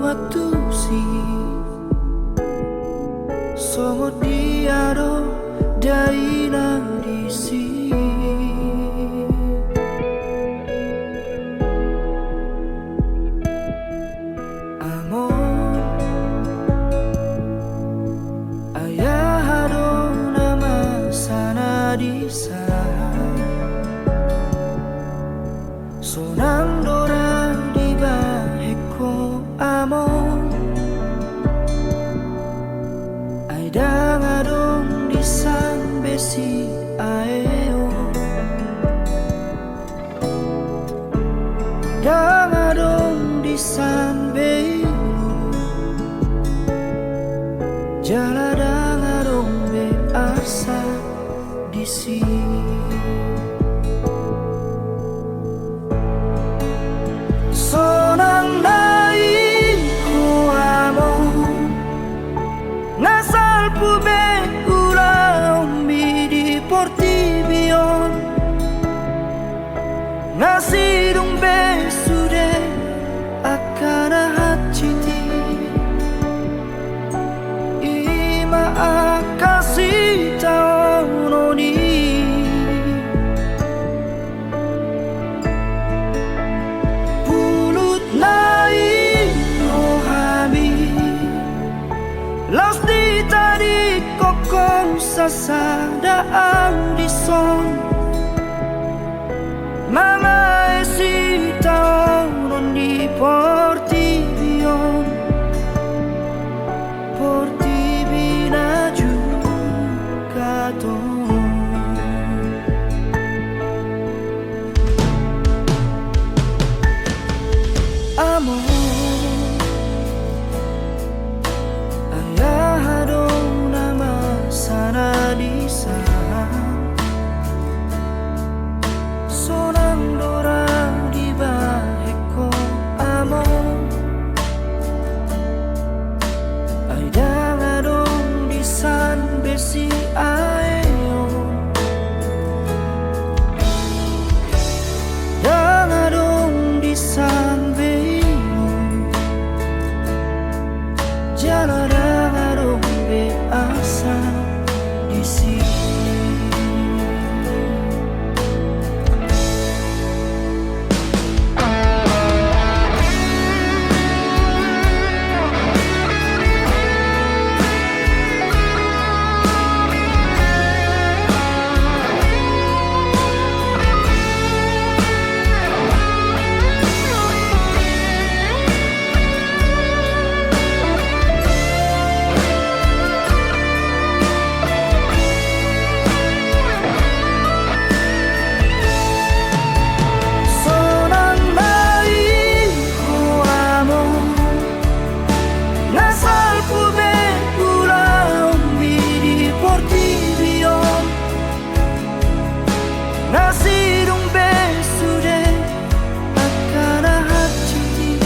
matusi songo diaro daina disi amor ayahado nama sana disa sonang dora di baheko amor ay dangadong di san besi aeo dangadong di san beilu jala dangadong be asa di sini sonang dai ko amo ngasal pube ulang di portibion ngasidung be sude akan hati ima akasih taunoni pulut naik rohami Los di tadi kokong sasadaan di son Mga esi taon di portibion Portibina juga ton Amor sana di sana sonang dora di baheko amor ay dangadong di san besi aeo dangadong di san beilu jala dangadong be asa di sini Nasidung besude akan hati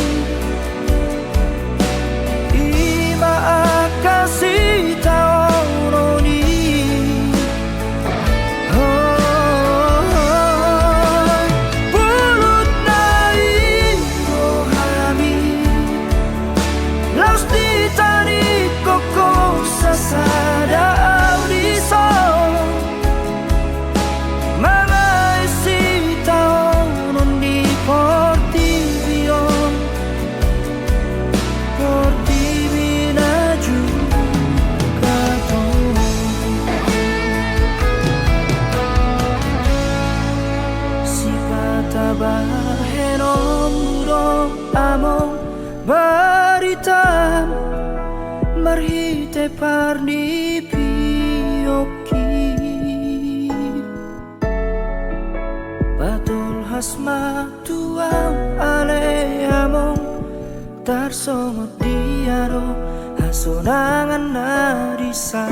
ima akasih taunoni pulut naik rohami laus di tadi kokong sasada audison Bahenom budong among baritam marhite parni pioki batul hasma tuang ale among tarsongot diaro hasonangan narisan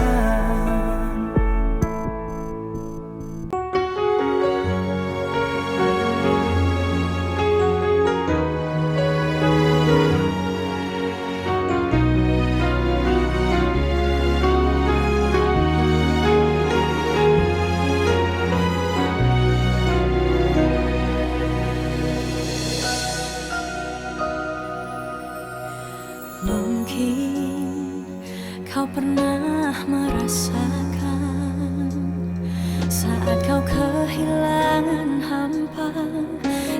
Mungkin kau pernah merasakan saat kau kehilangan hampa,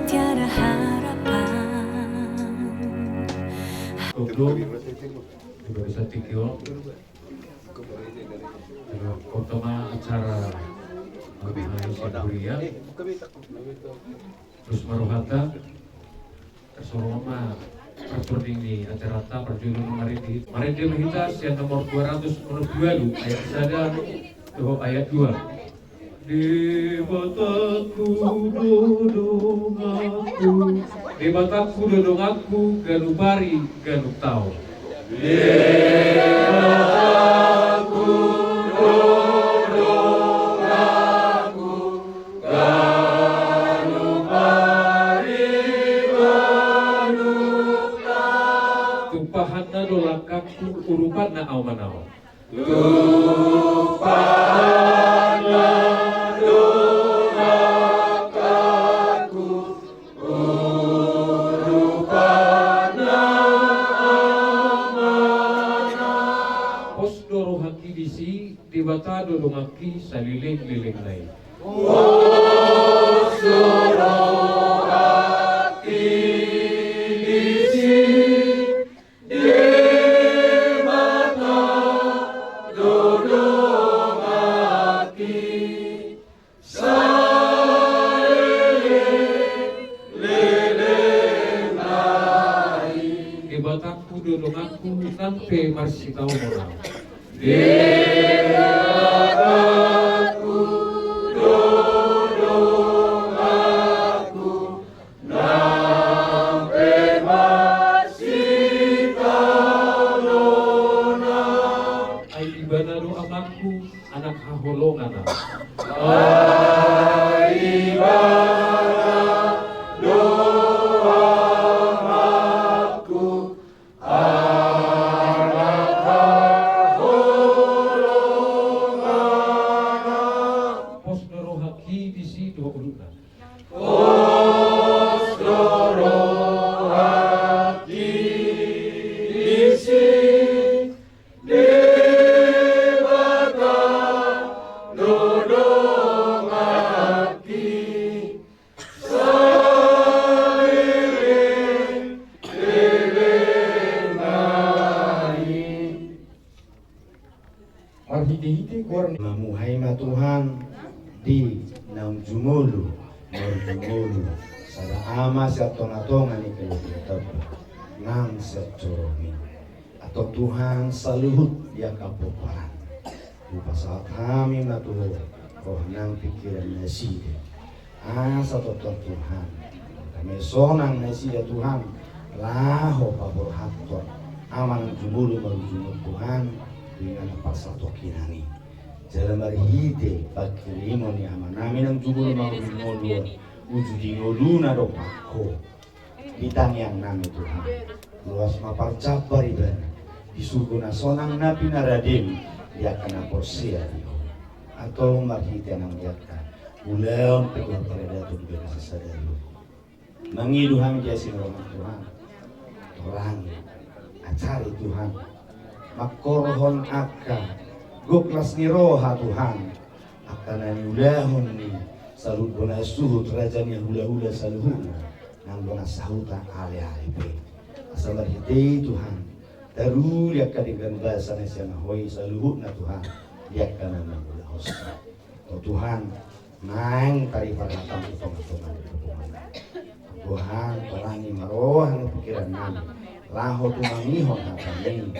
tiada harapan. Bisa tikio utama acara Kuria terus maruhata kesoroma perturning di acara ta perjulun mariti hitas yang nomor 222 ayat sada tuh ayat 2 di bataku dodong aku ganubari ganub tau tumpahanna dolakaku urupanna aw-manaw. Tumpahanna dolakaku urupanna aw-manaw. Pos dorohaki disi dibata dodongaki saliling-liling lain. Pos dorohaki disi bataku dodong aku sampai masih tahu moral. Bataku dodong aku sampai masih tahu moral. Ai ibana do amaku anak haholongan. Ai ibana do Mamuhaima Tuhan di naum jumulu sada ama siap tonga-tonga ni kelihatan nang siap coromi atau Tuhan saluhut dia kapoparan lupa saat kami natuh roh nang pikiran nasi satu Tuhan kami sonang nasi ya Tuhan laho pabor haktor aman jumulu marujumul Tuhan dengan pasal tokinani jalan marhite pakirimo ni ama namin ang jumulu marujumul ujudi ngoluna do pako bitang yang nami Tuhan luas maparcabar ibadah di surga nasonang nabi naradim dia kena porsia atau marhite nang diakan uleon pegang peredatun bela sadalu mangiduhang jasin roman Tuhan tolong acari Tuhan makorhon akka goklas ni roha Tuhan akan ulahon ni salut bona suhut rajanya hula-hula saluhuna nang bona sahuta ale-ale pe asal berhiti Tuhan daru liak kadigan bahasa nasiana hoi saluhuna Tuhan liak kana nang hula hosta Tuhan nang tari parhatang itong-itongan Tuhan tolangi marohan pikiran nami laho tumangihon kami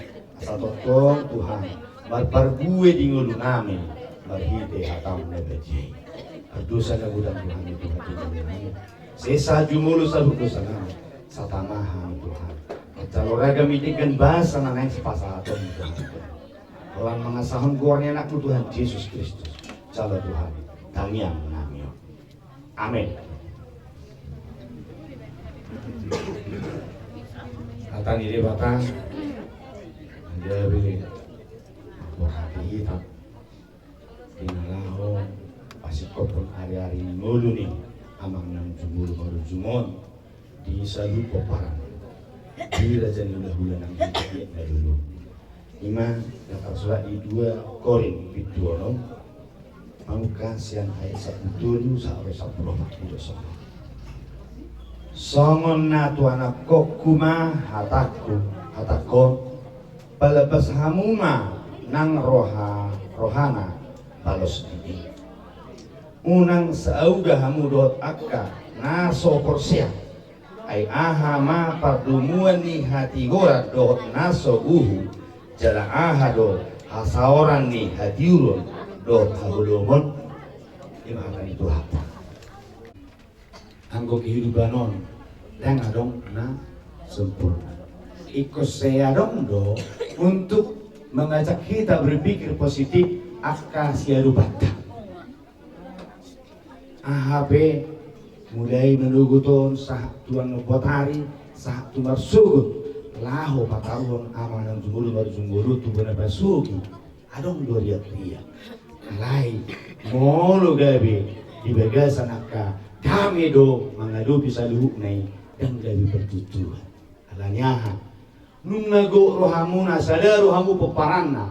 asal totong Tuhan barbargue di ngulu nami barhite hatam nebeji berdosa na budang Tuhan itu hati nami sesa jumulu salu dosa nami satamahan Tuhan kalau ragam itikan bahasa nanay sepasa atom Tuhan orang mengasahon guarnya anakmu Tuhan Yesus Kristus calo Tuhan tangiang nami amin. Kata ini batang jadi hati hitam tinalaho pasikop pun hari-hari ngulu nih amang nang jumur baru jumon di salu koparan di raja ulah nang Ima dapat surat di 2 Korin Biduono Mangka sian ayat 1 sampai 10 Songon na tuana kokuma hatako palabas hamuma nang rohana balos didi unang sauga hamu dot akka naso korsia ay ahama pardumuan ni hati gora dot naso jala aha do hasaoran ni hadiurun dot habulomon imakan itu apa anggo kehidupan non dan adong na sempurna ikut saya dong do untuk mengajak kita berpikir positif akka siarubata AHB mulai menuguton sah tuan potari sah tumar sugut laho pataruan amanang jumuru baru jumuru tu benar basugi adong do lihat dia lain molo gabe di bagasan akka kami do mengadupi saluhuk nai dan gabi bertutuan alanya nung nago rohamuna sadaro hamu peparanna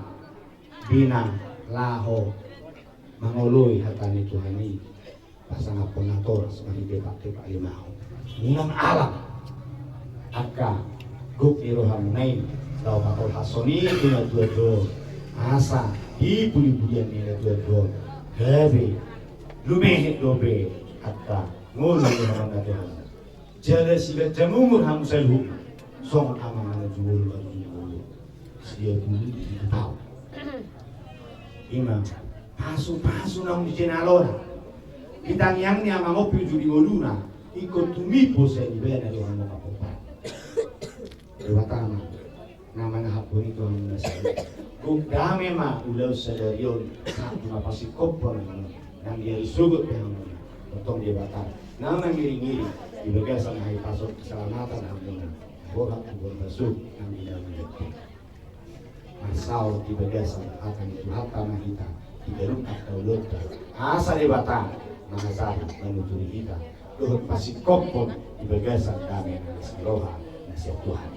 bina laho mangoloi hatani tuhani pasang aponator sebagai depak-depak limau nunang alam akka guk irohamunai tau patol hasoni dua do asa ibuli-bulian nila dua gabi lumehit dobe akka ngolo orang Tuhan jala sila jamumur hamu saluhuk song amang jumur dia dulu tahu imam pasu nang di cenalona kita yang ni amang opi judi ngoluna ikut tumipo sa ibena do hamo kapopa rewatama namanya hapon itu ang nasa kung dami ma ulaw sa dariyon sa mapasikop nang dia isugot yang potong dia batal namang ngiri-ngiri ibigay sa mga ipasok keselamatan ang mga borak ang masuk ang ilang nilagay masaw ibigay sa akan ituhata na kita igarong at kaulog asa di bata mga sabi na nuturi kita doon pasikop po ibigay sa kami ng siroha na siya Tuhan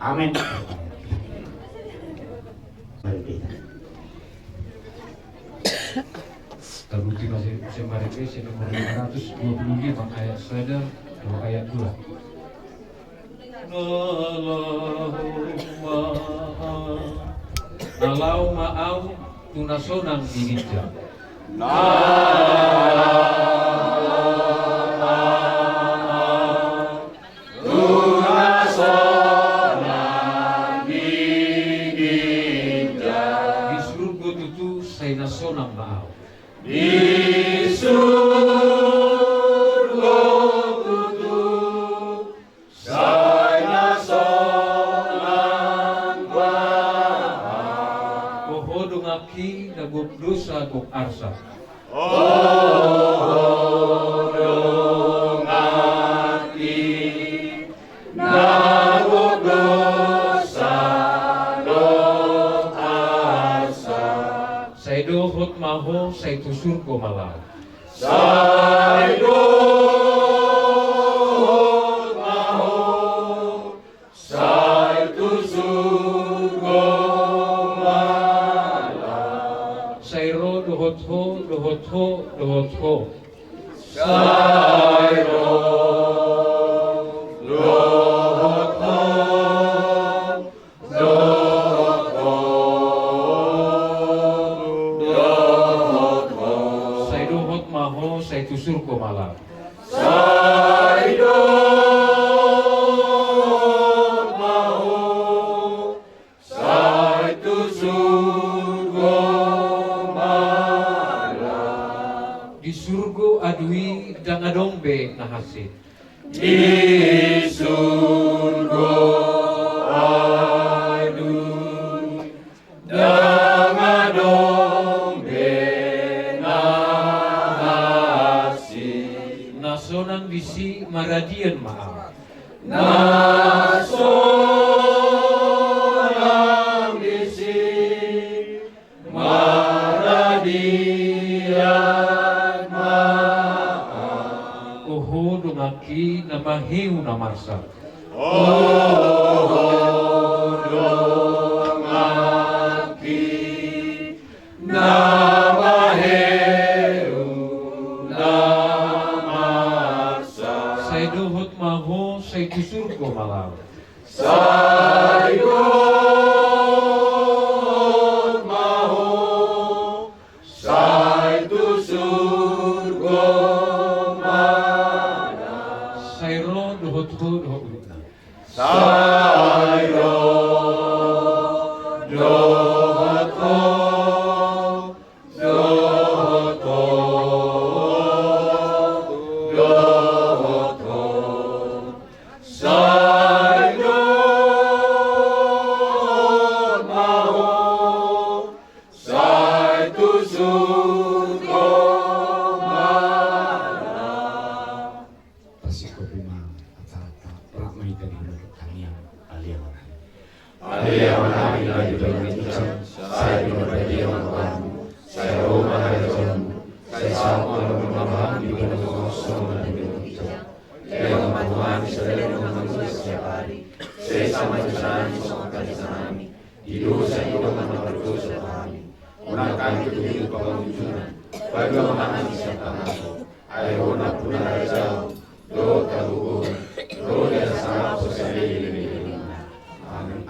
amen mari kita terbukti masih Marikes nomor 525 ayat 1 dan ayat 2. Nalau ma'au tunasonang inija. Di surga tutu saya nasonang ma'au. Di surga tutu saya sonang ma'au. Pohodong aki nagok dosa gok arsa. Pohodong aki nagok dosa gok arsa. Saya dohot maho saya tusur ko malau. Saya dohot maho saya tusur ko malau. Saya ro dohot ho. Saya ro dohot ho. Saya tusur ko malam. Saya dohot maho, saya tusur ko malam. Di surga adui dan adombe nahasit. Di surga adui dan adombe nasonang bisi maradian maaf. Nasonang bisi maradian maaf. Oho dongaki namahiu namasa. Oho dongaki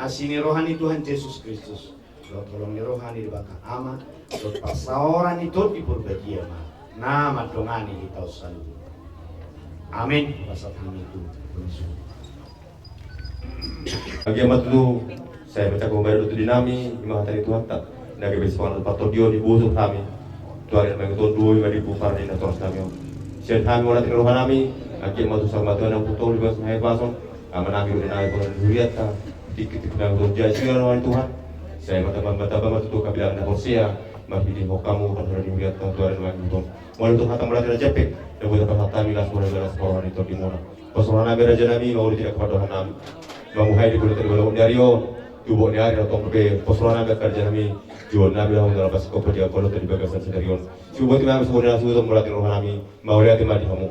Asini rohani Tuhan Yesus Kristus, lo tolong rohani di bakal ama, lo pasaoran itu di berbahagia nama dongani di tahu selalu. Amin. Pasal kami itu Bagi amat dulu, saya baca kembali itu dinami, lima hari Tuhan tak. Naga besok patodio di busuk kami. Tuhan yang mengutus dua ribu fardi na terus kami. Sian kami orang tinggal rohan kami, lagi amat sama Tuhan yang putus di bawah saya pasong. Aman kami udah naik pun duriat tak. Dikit-dikit nang berjaya siaran Tuhan. Saya mata-mata itu kabilan anda Hosea, masih di kamu kan sudah dilihat Tuhan yang Tuhan. Walau Tuhan tak melatih cepek, dan buat apa kami las mulai sekolah itu di mana. Pasoran nabi raja nabi mau tidak kepada Tuhan nabi. Mamuhay di kulit terbalau dari on, tubuh dari atau berbe. Pasoran nabi kerja nabi, jual nabi lah dalam pas kau pergi kalau tadi bagasan dari on. Coba tu nabi sebenarnya sudah melatih Tuhan nabi, mau lihat mati kamu,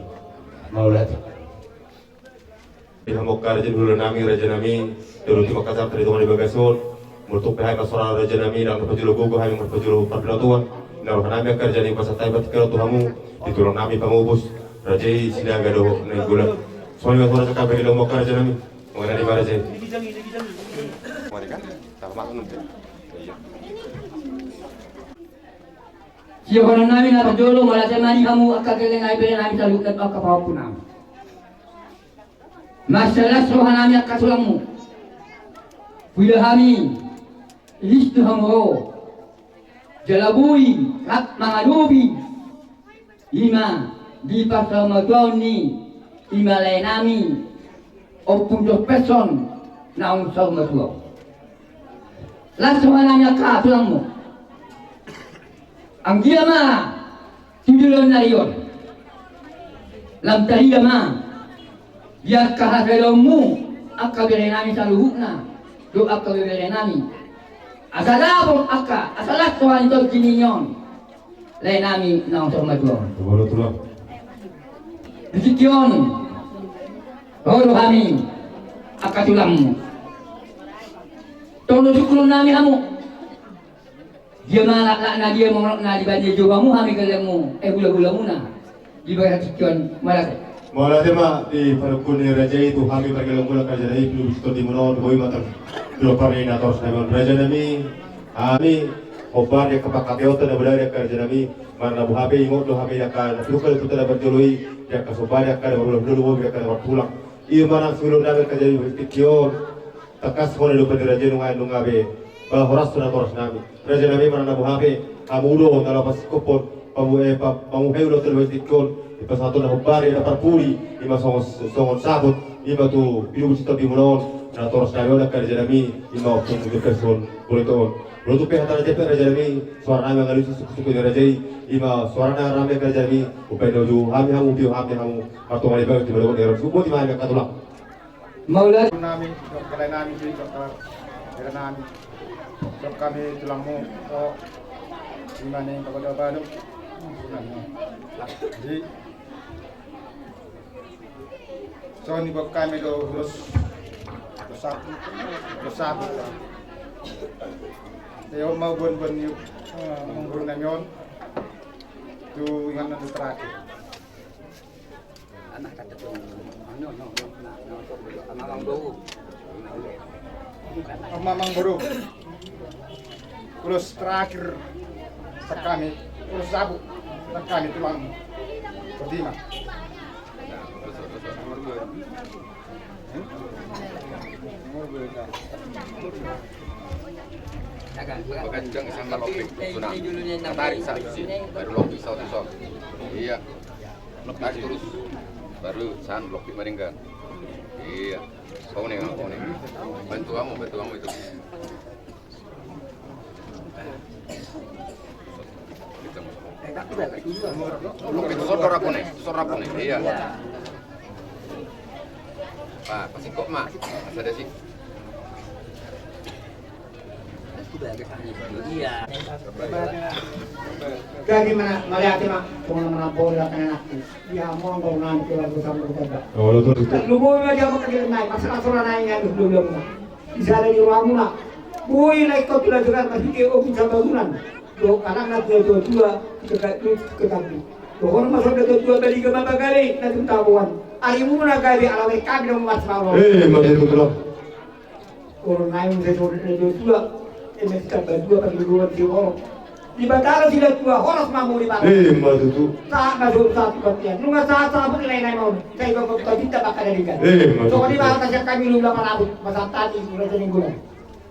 mau lihat. Kamu kerja dulu nami raja nami, dulu tu makasar dari Tuhan di bagasan. Untuk pihak pasoran raja nami dan berpajulu gugu kami berpajulu perpindah Tuhan. Naruh nami kerja ni pasal tayo batik kalau Tuhanmu ditolong nami pangubus raja sila gado na gulat. Soalnya suara cakap bagi lo mau kerja nami, mau nani mana sih? Mereka tak maklum tu. Siapa orang nami nak berjolo malah temani kamu akan keleng ai beri nami selalu kat apa apa pun nami. Masalah sohan nami akan sulangmu. Bila kami list hamro jalabui kat mangalubi lima di pasal madon ni lima lain nami opun dos person na unsur madua. Langsung nami akan sulangmu. Ang giyama tidulon na iyon. Lam tahiyama biar kahagalamu akabere nami sa luhuk na do akabere nami asalabong asalat tuhan ito gininyon lay nami na unsur madua. Boleh tulang. Disikyon rolo kami akatulammu tono sukulun nami kamu dia malak na dia mau na di banjir juga mu kami kelemu gula-gula muna di bawah sikyon malak. Malah tema di parukun raja itu kami pergi lomba kerja dari belum itu di mana doi matang belum pernah terus namun raja nami kami obar yang kepakat itu dan berada kerja nami mana bu HP ingat lo HP yang kan lokal itu tidak berjoloi yang kasobar yang kan baru dulu yang kan pulang iya mana sebelum nabi kerja di sikyon takas sekolah lupa di raja nungabe bah horas sudah terus nami raja nami mana bu HP kamu udah dalam pas kupon pamuhe udah terus sikyon ipa satu na hubari na parpuri ima songon sabot ima tu pilu sito bimunon na toros na yon kerja nami ima opung person bulitoon bulutu pe hatana jepe raja nami suara nami ngalusi suku ni raja ima suara na rame kerja nami upay doju hami hamu piu hami hamu kartu mali bagus di balokon eron subo di mana katulak Maulah nami kalay nami di kala nami kami tulangmu o gimana yang kepada balok jadi so ni bak kami do satu yo mau bon yuk mengguru nanyon tu ingat nanti terakhir anak kata tu mamang baru terus terakhir sekami terus sabu sekami tulang berdima Magandang isang malopik sunang katarik sa isi baru lopi sa tusok. Iya. Tarik terus baru san lopi maringgan. Iya. Kau nih. Bantu kamu itu. Lopi itu sodor aku nih. Iya. Pak, pasti kok mak. Masih ada sih. Kaya gimana melihat mak teman-teman bola kan anak ya mau nanti lagu sama kita. Oh, betul. Lu mau aja mau kerja naik masalah soal naiknya dulu bisa ada di ruangmu nak. Boy naik kau tidak juga masih ke opung sampai bulan. Do anak nak dua ke kami. Orang masuk ke dua balik ke berapa kali nanti tahuan. Hari mu nak kali alami kami dong mas mau. Betul. Orang naik menjadi dua. Ini kita berdua bagi dua orang. Di bandara tidak dua orang mampu di mana? Betul. Tak masuk satu bagian. Lu nggak salah pun lain mau. Saya kau kita bakal dari kan. So di mana kasih kami lu lapan abu masa tadi sudah jadi bulan.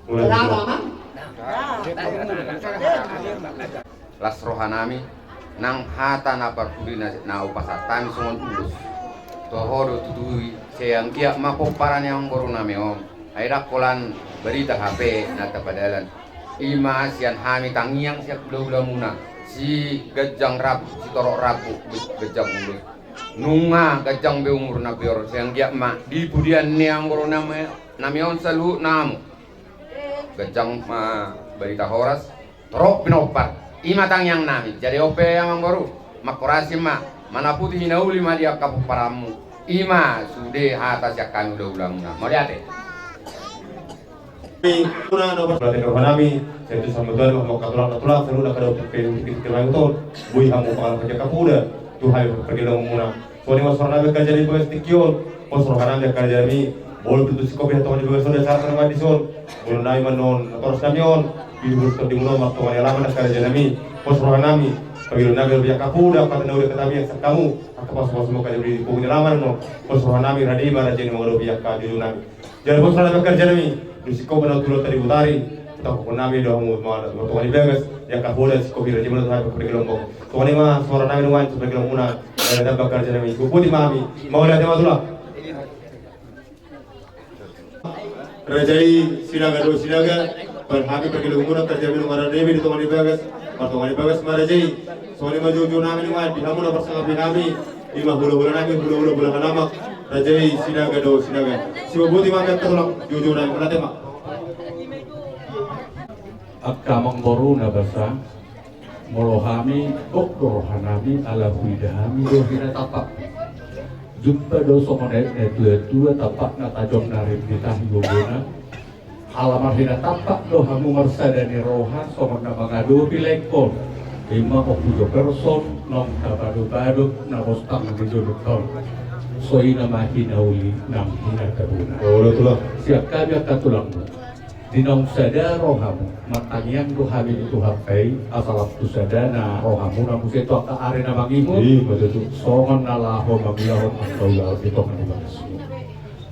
Kenapa mang? Las rohanami nang hata na parkuri na upasatami sungon ulus. Tohodo tutui sayang kia mapoparan yang baru nami om. Aira kolan berita HP na tapadalan. Ima sian hami tangiang siap bula muna. Si gajang rapu, si torok rapu, gajang mulus. Nunga gajang beumur na bior sayang kia ma di pudian niang baru nami on salu namu. Gajang ma berita horas torok pinopat. Ima tangiang nami jadi ope yang baru makorasi ma mana putih hinauli ma dia kapu paramu. Ima sude atas ya kami udah ulang muna. Mau lihat deh. Una no berarti rohanami saya itu sambutan mau katulang seru nak ada pikir lain tu bui hamu pangal kerja kapuda tu hai pergi dalam muna soalnya mas rohanami kerja di bawah stikion mas rohanami kerja di bol itu si kopi atau di bawah sudah cara terima di sol bol nai manon terus namion di bawah di muna waktu yang lama nak kerja nami mas rohanami pergi dalam nabi kerja kapuda kata nabi kata kami yang kamu atau pas mau kerja di bawah lama no mas rohanami radima raja ni mau kerja di nami jadi mas rohanami kerja nami Rusiko benar turut tadi utari, kita nami doh mau tuan di Vegas, yang kahoda siko kira jemur tuh pergi lombok. Tuan ini mah suara nami nuan pergi lombok muna, ada bakar jadi nami. Kupu di mami, mau lihat yang mana Rajai silaga berhabi pergi lombok kerja minum ada dewi di tuan di Vegas marajai. Soalnya maju nami nuan, di hamu bersama binami, lima bulan nami bulan halamak. Rajai silaga. Si Bobuti mami tertolong jujur dan berarti mak. Akamang boru na basa molohami rohanami ala huidahami dohina tapak. Jumpa doso konek dua tapak na tajom narim ditahi gogona. Alamar hina tapak dohamu marsadani rohan somon na mangadu pilekon. Ima okujo person nong tabadu na bostang dijodok ton. Soina mahinauli nang hina kabuna. Oh, betul. Siap kami akan tulang. Dinong sada rohamu, matanyang rohami itu hapai asal tu sada na rohamu namu setu aka arena mangimu. Iya, betul. Songon nalaho magilahon atau laut itu kan dibagas.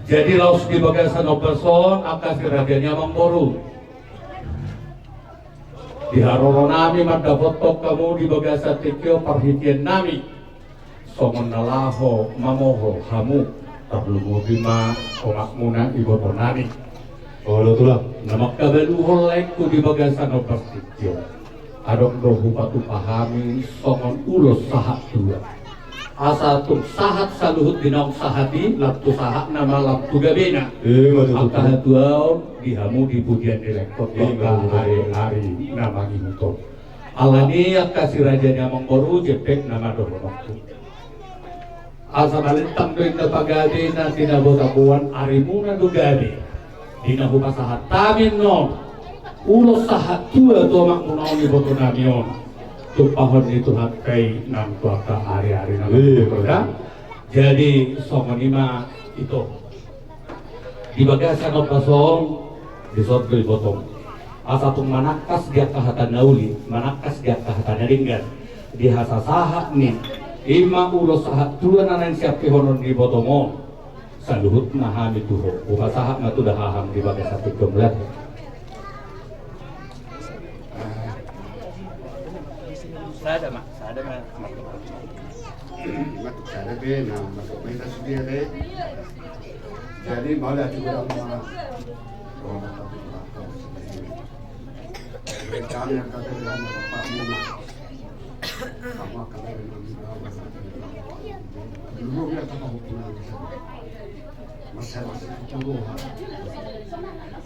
Jadi laus di bagasan operson akas kerajanya mangboru. Di haroro nami madapotok kamu di bagasan tikio perhitian nami. Songon nalaho mamoho hamu tablumu bima komakmuna ibotonani. Oh, betul. Nama kabaluhol laiku di bagasan opertikyo. Adong dohu patu pahami songon ulos sahat dua. Asatung sahat saluhut dinong sahati laptu sahat nama laptu gabena. Betul. Angka dua dihamu di pujian direktor hari nama imuto. Alani kasih rajanya mengkoru jepek nama doho waktu. Asa balintang doing na pagadi na tinabotabuan arimuna dugadi dina hupasahat tamin non ulo sahat tua tuamak munaon iboto namion tupahon itu hakai nang tuaka hari-hari nang jadi songonima itu di bagasan opasong di sot ibotong asa tung manakas dia kahatan nauli manakas dia kahatan ringgan di hasa sahat nih ima ulo sahat tua nanan siap pihonon di botomo saluhut nahami tuho uha sahat na tu dahaham di bagai satu kemlet Sada mak Matuk sana be na matuk main nasi dia be. Jadi malah juga orang orang tapi belakang. Kami yang kata dengan Bapak Muna, sama kata dengan dulu dia kata hukuman masalah itu.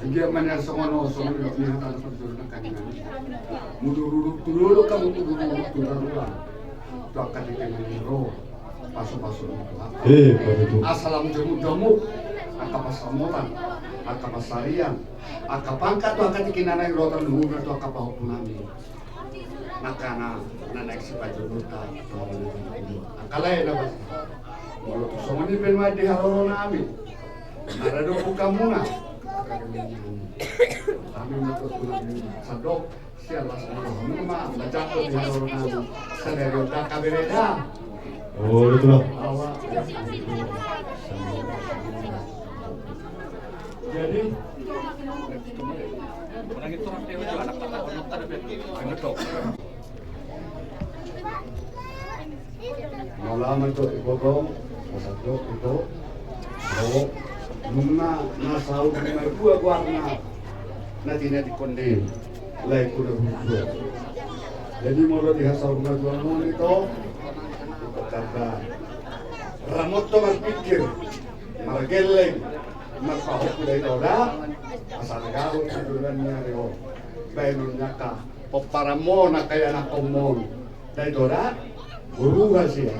Dia mana semua ni hatan perjuangan kajian. Mudur kamu mudur. Akan dikenal pasu-pasu itu. Asalam jemu-jemu, aka pasamutan, aka pasarian, aka pangkat tu akan dikenal rotan luhur tu aka pahupunami. Nakana naik si baju luta, akalai dapat. Mulut semua ni penmai di haroron kami. Ada dua buka muna. Kami betul sadok. Siapa semua rumah baca di haroron kami. Sendiri udah kabereda. Oh, itu loh. Awak. Jadi malam itu ibogong, masuk itu, bawa bunga nasau bunga dua warna, nanti kondem, lagi kuda bunga. Jadi mau dihasau bunga dua mun itu, kata ramot tu berpikir, margeleng, marpahok kuda itu dah, asal garut tujuannya leo, bainun nyaka, peparamo nak kaya nak komon, dari itu dah. Guru hasil,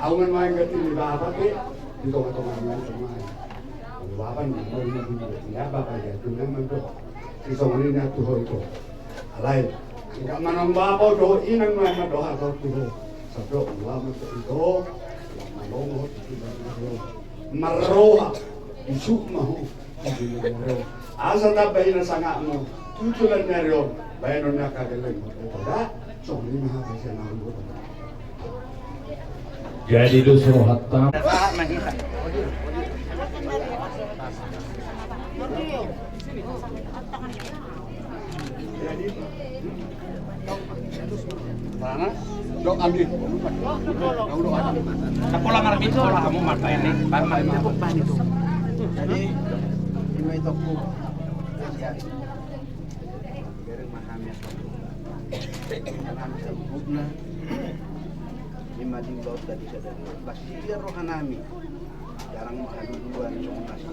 awan main kerti di bawah tu, di tengah-tengah main semua. Di bawah ni, ni apa kaya? Tu memang tu, si somani ni tu itu. Alai, enggak mana bapa tu, inang mana doa tu. Sabdo, lama tu itu, malongo tu maroha, isuk mahu. Asa tak bayi nasangakmu, tujuan nerion, bayi nona kageleng. Dah, somani mah hasil nahu. Jadi itu suruh hatam. Mana? Dok ambil. Sekolah marbit sekolah kamu marta ini. Paman itu. Jadi ini itu ku. Bereng mahamnya. Karena lima di laut tadi sadar. Pasti dia rohanami. Jarang makan duluan cuma nasi.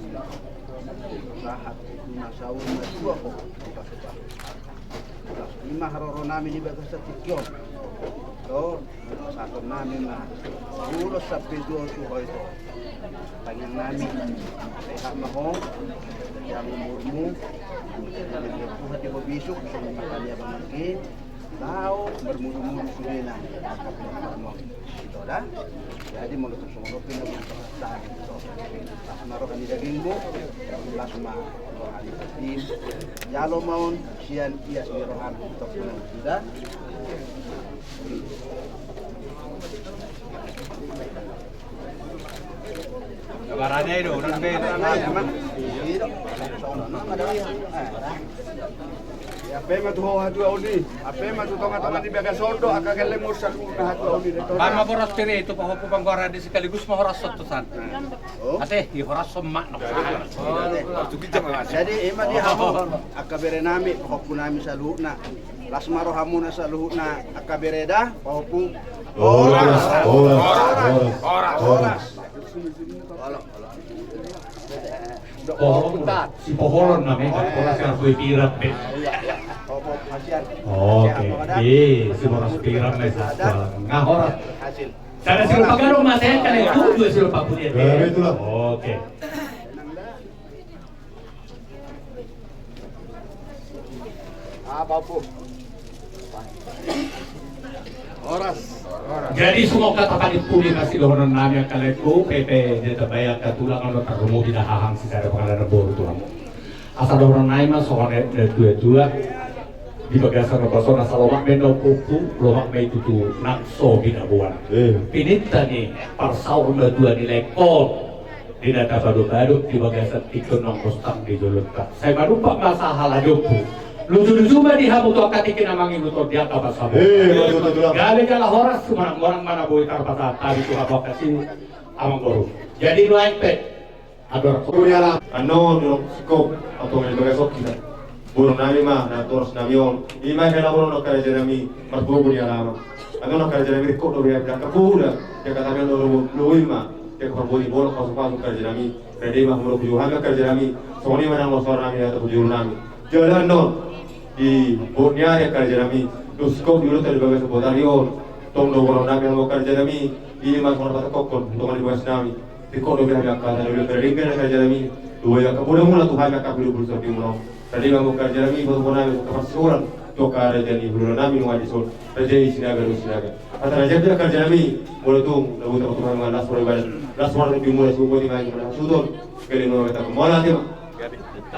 Sahat nasau dua kok. Lima haroronami di batas tikion. So, satu nami mah. Ulos sampai dua tu itu. Panjang nami. Sehat mahong. Yang umurmu. Yang hati berbisuk. Sama makan dia bangkit. Tahu bermulu-mulu sudah itu dah. Jadi mau letak semua kopi nak masak itu. Langsung naruh di dagingmu, langsung naruh di tim. Jalo maun sian iya rohan untuk sudah. Kabarannya itu udah beda. Iya, ada apa yang tu hawa tu audi? Apa yang tu tengah-tengah di bagian sondo? Akak keleng mursal una tu audi. Bama boros pire itu pahopo panggora di sekaligus mau horas sotusan. Ate di horas sommak no. Jadi ima dia hamu akabere nami pahopo nami saluhna. Lasmaro hamuna saluhna akabere dah pahopo. Oras. Si poholon namanya horas yang sudah pirap be. Oke, si horas pirap mesra. Ngahoras. Sana si lupa garong masayan kan itu dua si lupa punya. Itulah. Oke. Apa pun. Oras. Jadi semua kata publikasi dohonan nami yang kaleku PP jeta bayar katulang kalau terumum tidak hahang secara pengadaan boru tulang. Asal dohonan nami mah soal dua di bagasan pasona salomak meno kuku lomak me itu tu nakso binabuan. Pinita nih parsaur dua di lekot di data baru-baru di bagasan ikon nongkostang di jolontak. Saya baru pak masalah haladoku lucu-lucu ba di hamu to katikin amangin to dia ka basa. Betul. Gabe kala horas orang mana boy karpata tadi tu apa kasih amang guru. Jadi lu aipet ador Kuliah ano no skop atau ngai bagai kita. Burung nami mah na toros nami on. Ima kena burung no kaya nami marpu kuliah lama. Ano no kaya nami kok do ya kapura. Ya kata kami no luima. Ya korbo di bola kau suka kaya nami. Ready mah mulu kujuhan kaya nami. Soni mana no suara nami atau kujur nami. Jalan no di burnya ya kaya nami. Skop dulu tadi bagai seputar yon. Tong do burung nami mau kaya nami. Ima kau kata kokon tong di bawah nami. Iko do bilang kata dulu beringan kaya nami. Dua ya kapura mula Tuhan nak kapura bulu sapi mula. Tadi kamu kerja nami baru nami kepasuran toka raja ni bulu nami nuai disol raja isinaga. Kata raja dia kerja nami boleh tu lalu tak Tuhan mengalas boleh badan. Las orang lebih mulai subuh di mana mana sudon. Kali nuai tak mola dia.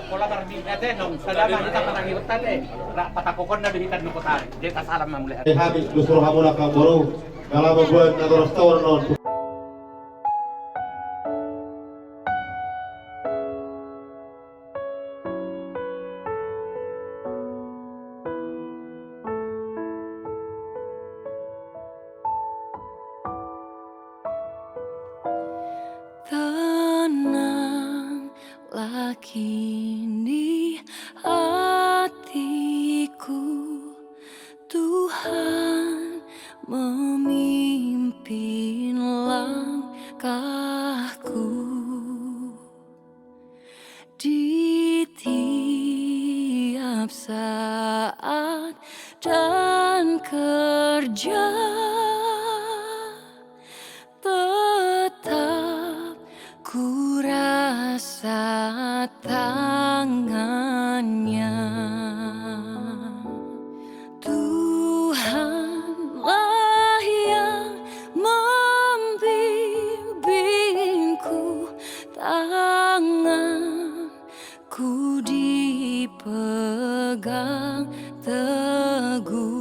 Pola barbing ate nong sadama kita panangi utate patakokon na dihitan no kota dia kasalam mamule Habis dusur kamu nak kamu kalau membuat nator store non. Tenanglah kini hatiku, Tuhan memimpin langkahku di tiap saat dan kerja. Tetap ku rasa tangannya. Tuhanlah yang membimbingku, tanganku dipegang teguh.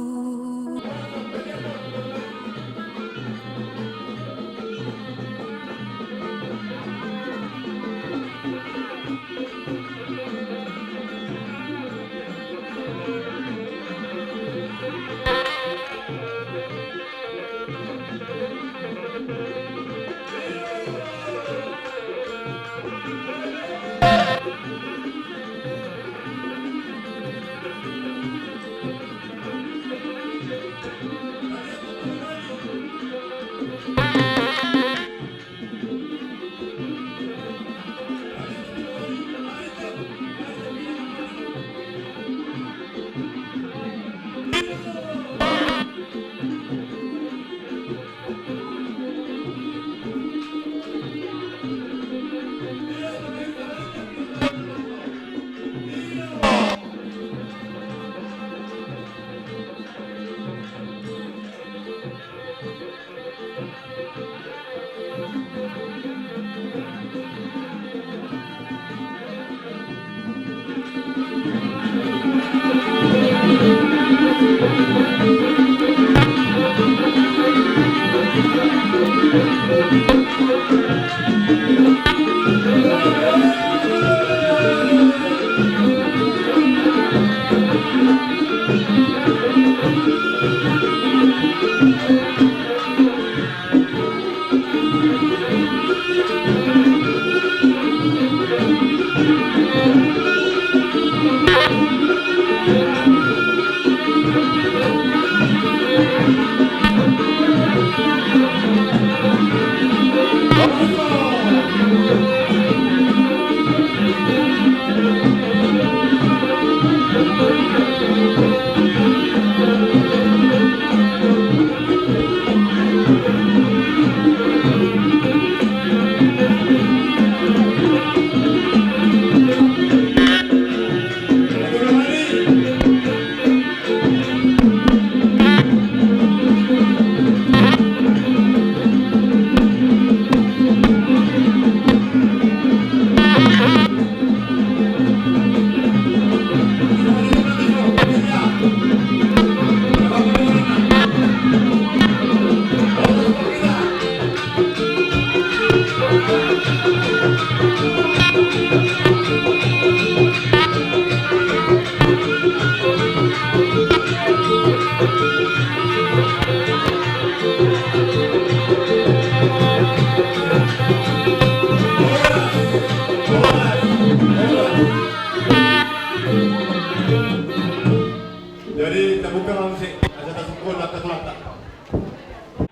Jadi terbuka langsung aja tasukul lata lata.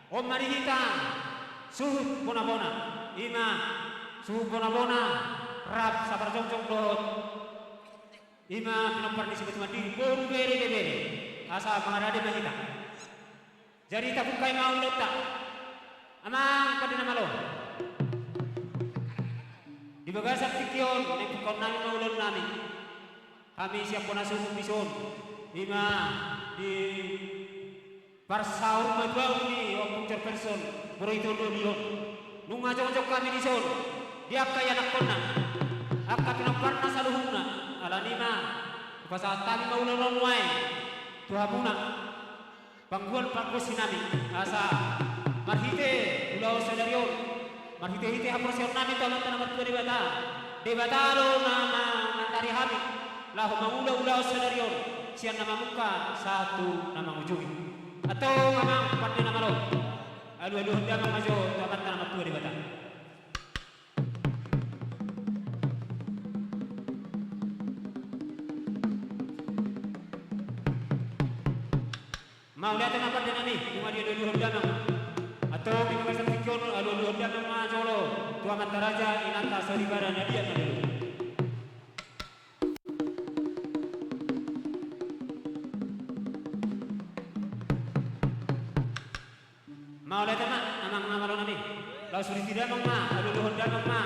Om marihita suhut bona-bona ima suhut bona-bona rap sabar jong-jong dohot ima pinapar di sibat mati boru bere asa mengarade mahita jadi tabukai mau lota amang kadina malo di bagasan tikion nepukon nami maulon nami kami siap bona suhut bison ima di Parsaur madwau ni waktu cerperson berito dolion nunga jong-jong kami di son dia kaya nak kona akka pinaparna saluhuna alanima pasal tami maulon wae tuhabuna pangguan sinami asa marhite ulau sadarion marhite hite haprosion nami taman tanam tu debata lo nama dari hami lahu ulau sadarion sian nama muka satu nama ujung atau memang pandai nama lo alu hendak maju akan tanam tua di batang mau lihat apa dengan ini cuma dia alu hendak atau bingung pasal pikir alu hendak maju lo tua mantaraja inanta seribara nadia dulu mau lihat apa amang namalo nami lau suri tidak mama alu honda mama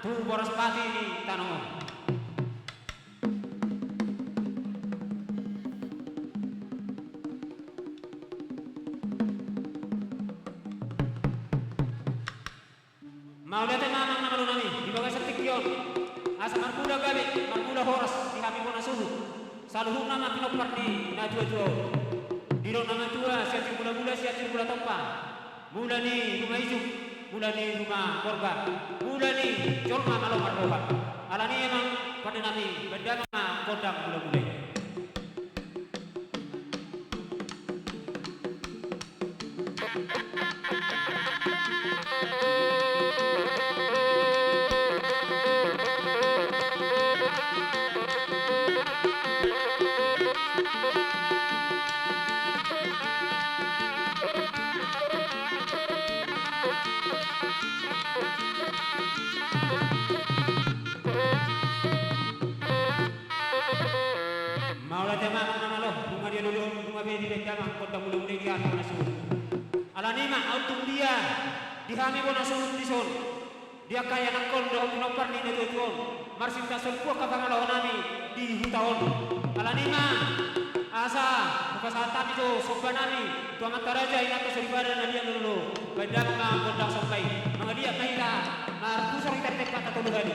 tu boras pati ni tanomo mau lihat apa amang namalo nami di bawah setikyon asa marbuda gabi marbuda horas di kami bona suhu saluhung nama pinopar di najua diro nama tua siaci bula siaci bula tompang mula ni rumah hijau, mula ni rumah korban, mula ni jorma malam arrohan. Alani emang pada nami benda mana kodam mula-mula. Di kami bona suhut di son dia kaya nakon do pinopar ni na tuon marsin ka son puak ka pangalaw nami di hutaon alanima asa bukasata itu soba nami tu amat taraja ina to seribara na dia dulu benda mga gondang sampai mga dia kahita martusor kita tepat atau luhani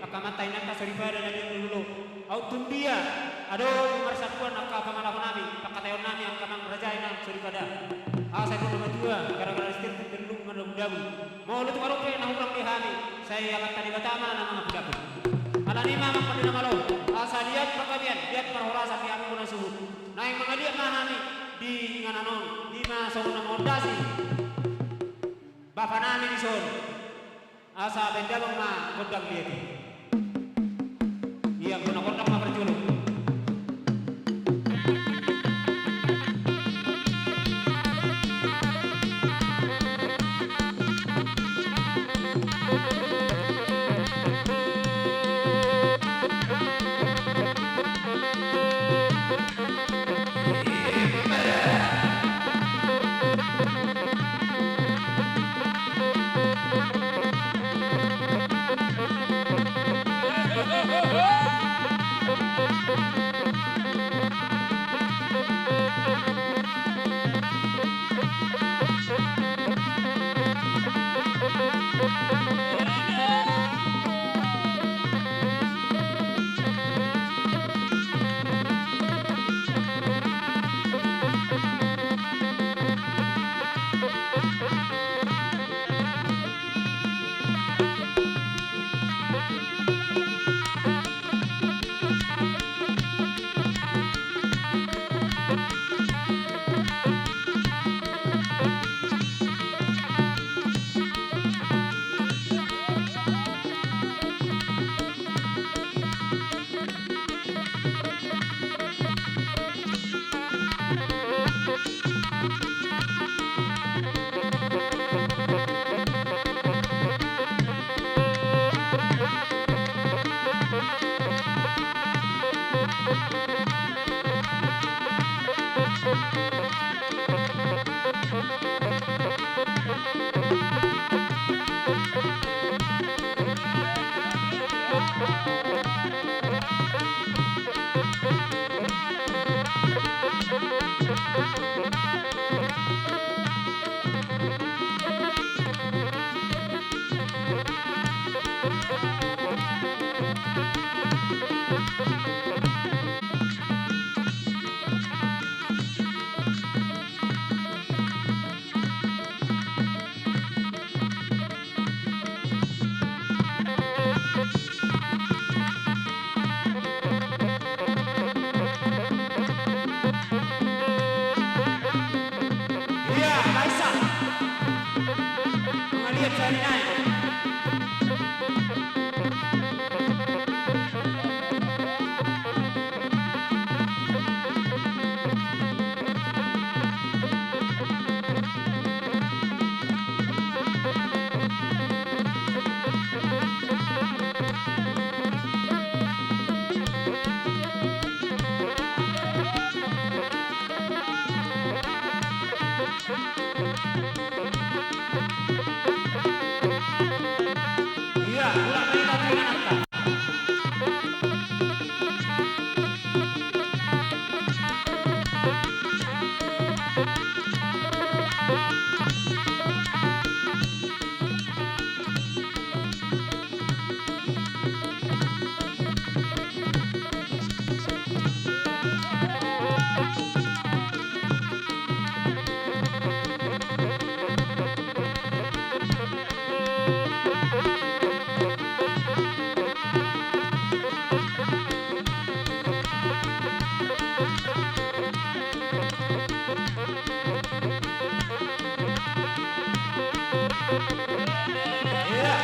Akamatay na kasalibara na yung lulu. Autun dia, ado marsatuan akka pangalako nami, pakatayon nami ang kamang rajay ng salibada. Asa ito naman dua, gara-gara istir terlung mandabu. Mau lutu maroke na hurang di hami, saya akan tadi batama ng mga pidapo. Alani mamang pandina malo, asa liat pakamian, liat parhorasa di hami muna suhut. Na yung mga liat na nami di ngananon, di masong na mondasi. Bapa nami di son. Asa benda ma kodang liat. Iya, guna kodang ma berjuluk. Iya, Kaisa. Mengaliat cari naik. Iya, ulang lagi tapi anak. Iya.